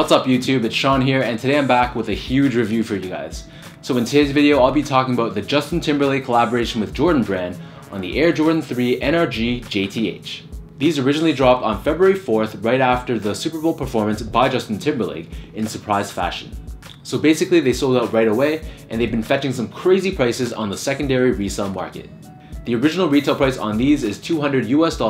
What's up YouTube, it's Sean here, and today I'm back with a huge review for you guys. So in today's video, I'll be talking about the Justin Timberlake collaboration with Jordan Brand on the Air Jordan 3 NRG JTH. These originally dropped on February 4th, right after the Super Bowl performance by Justin Timberlake in surprise fashion. So basically they sold out right away, and they've been fetching some crazy prices on the secondary resale market. The original retail price on these is $200 US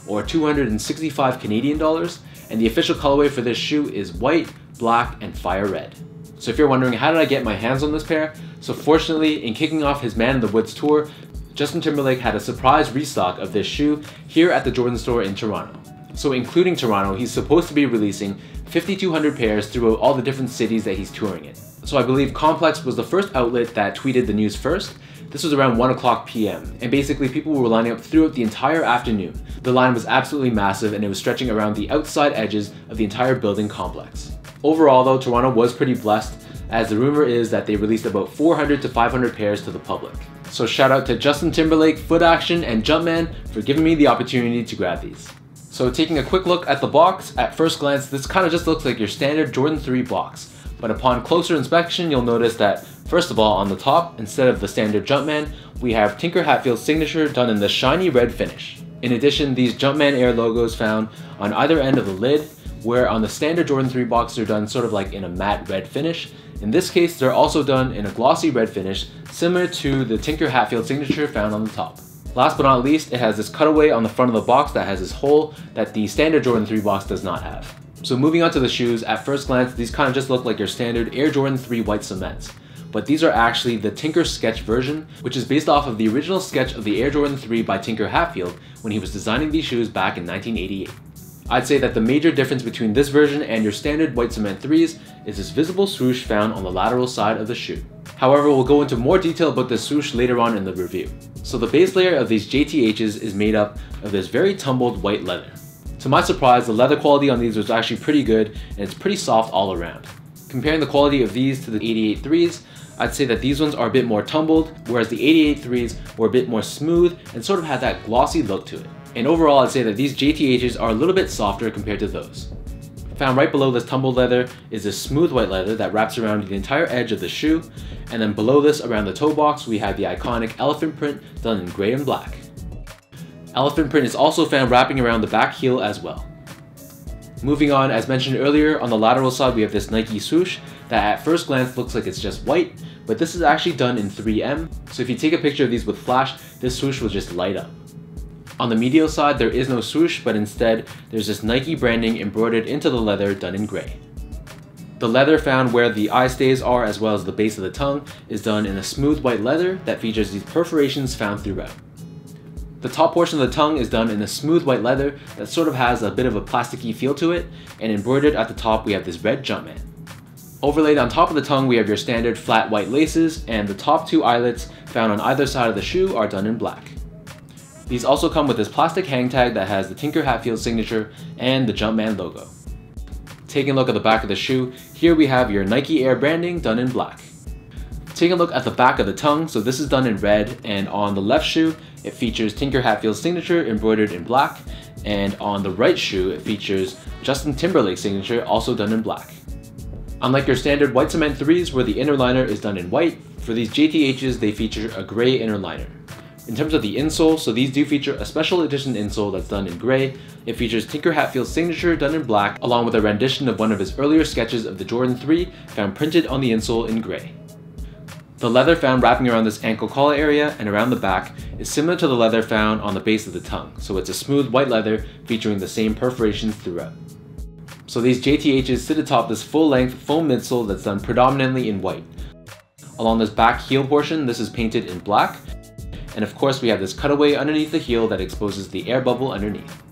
or 265 Canadian dollars, and the official colorway for this shoe is white, black, and fire red. So if you're wondering how did I get my hands on this pair, so fortunately in kicking off his Man in the Woods tour, Justin Timberlake had a surprise restock of this shoe here at the Jordan store in Toronto. So including Toronto, he's supposed to be releasing 5,200 pairs throughout all the different cities that he's touring in. So I believe Complex was the first outlet that tweeted the news first. This was around 1 o'clock PM, and basically people were lining up throughout the entire afternoon. The line was absolutely massive, and it was stretching around the outside edges of the entire building complex. Overall though, Toronto was pretty blessed, as the rumor is that they released about 400 to 500 pairs to the public. So shout out to Justin Timberlake, Foot Action, and Jumpman for giving me the opportunity to grab these. So taking a quick look at the box, at first glance this kind of just looks like your standard Jordan 3 box. But upon closer inspection, you'll notice that, first of all, on the top, instead of the standard Jumpman, we have Tinker Hatfield's signature done in the shiny red finish. In addition, these Jumpman Air logos found on either end of the lid, where on the standard Jordan 3 box they're done sort of like in a matte red finish. In this case, they're also done in a glossy red finish, similar to the Tinker Hatfield signature found on the top. Last but not least, it has this cutaway on the front of the box that has this hole that the standard Jordan 3 box does not have. So moving on to the shoes, at first glance, these kind of just look like your standard Air Jordan 3 white cements. But these are actually the Tinker Sketch version, which is based off of the original sketch of the Air Jordan 3 by Tinker Hatfield when he was designing these shoes back in 1988. I'd say that the major difference between this version and your standard white cement 3s is this visible swoosh found on the lateral side of the shoe. However, we'll go into more detail about this swoosh later on in the review. So the base layer of these JTHs is made up of this very tumbled white leather. To my surprise, the leather quality on these was actually pretty good, and it's pretty soft all around. Comparing the quality of these to the 88 3s, I'd say that these ones are a bit more tumbled, whereas the 88 3s were a bit more smooth and sort of had that glossy look to it. And overall, I'd say that these JTHs are a little bit softer compared to those. Found right below this tumbled leather is this smooth white leather that wraps around the entire edge of the shoe, and then below this around the toe box we have the iconic elephant print done in gray and black. Elephant print is also found wrapping around the back heel as well. Moving on, as mentioned earlier, on the lateral side we have this Nike swoosh that at first glance looks like it's just white, but this is actually done in 3M, so if you take a picture of these with flash, this swoosh will just light up. On the medial side there is no swoosh, but instead there's this Nike branding embroidered into the leather done in gray. The leather found where the eye stays are, as well as the base of the tongue, is done in a smooth white leather that features these perforations found throughout. The top portion of the tongue is done in a smooth white leather that sort of has a bit of a plasticky feel to it, and embroidered at the top we have this red Jumpman. Overlaid on top of the tongue we have your standard flat white laces, and the top two eyelets found on either side of the shoe are done in black. These also come with this plastic hang tag that has the Tinker Hatfield signature and the Jumpman logo. Taking a look at the back of the shoe, here we have your Nike Air branding done in black. Taking a look at the back of the tongue, so this is done in red, and on the left shoe it features Tinker Hatfield's signature embroidered in black, and on the right shoe it features Justin Timberlake's signature also done in black. Unlike your standard white cement 3s where the inner liner is done in white, for these JTHs they feature a gray inner liner. In terms of the insole, so these do feature a special edition insole that's done in gray. It features Tinker Hatfield's signature done in black, along with a rendition of one of his earlier sketches of the Jordan 3 found printed on the insole in gray. The leather found wrapping around this ankle collar area and around the back is similar to the leather found on the base of the tongue, so it's a smooth white leather featuring the same perforations throughout. So these JTHs sit atop this full-length foam midsole that's done predominantly in white. Along this back heel portion, this is painted in black, and of course we have this cutaway underneath the heel that exposes the air bubble underneath.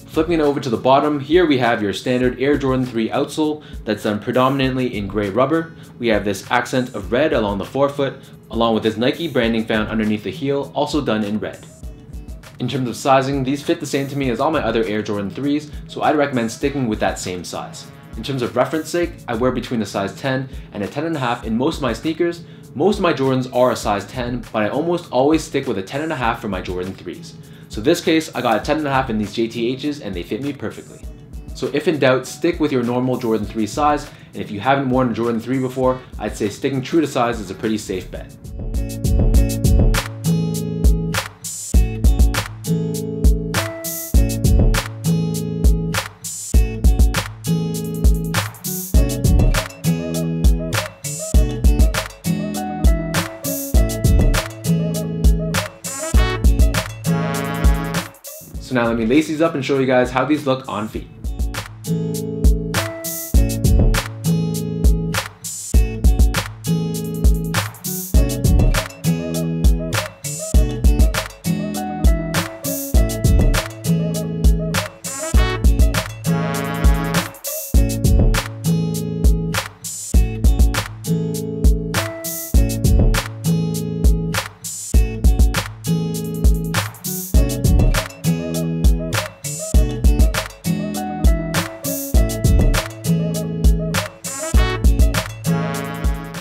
Flipping it over to the bottom, here we have your standard Air Jordan 3 outsole that's done predominantly in gray rubber. We have this accent of red along the forefoot, along with this Nike branding found underneath the heel, also done in red. In terms of sizing, these fit the same to me as all my other Air Jordan 3s, so I'd recommend sticking with that same size. In terms of reference sake, I wear between a size 10 and a 10.5 in most of my sneakers. Most of my Jordans are a size 10, but I almost always stick with a 10.5 for my Jordan 3s. So in this case, I got a 10.5 in these JTHs and they fit me perfectly. So if in doubt, stick with your normal Jordan 3 size, and if you haven't worn a Jordan 3 before, I'd say sticking true to size is a pretty safe bet. So now let me lace these up and show you guys how these look on feet.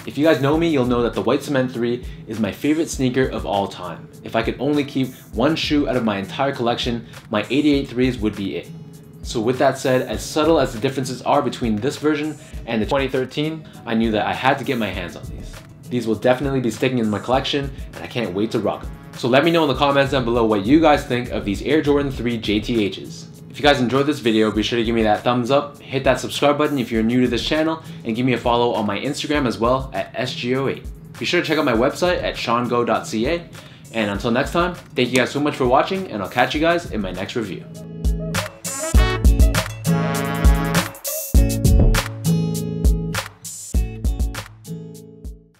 If you guys know me, you'll know that the White Cement 3 is my favorite sneaker of all time. If I could only keep one shoe out of my entire collection, my 88 3s would be it. So with that said, as subtle as the differences are between this version and the 2013, I knew that I had to get my hands on these. These will definitely be sticking in my collection, and I can't wait to rock them. So let me know in the comments down below what you guys think of these Air Jordan 3 JTHs. If you guys enjoyed this video, be sure to give me that thumbs up, hit that subscribe button if you're new to this channel, and give me a follow on my Instagram as well at SGO8. Be sure to check out my website at seango.ca, and until next time, thank you guys so much for watching, and I'll catch you guys in my next review.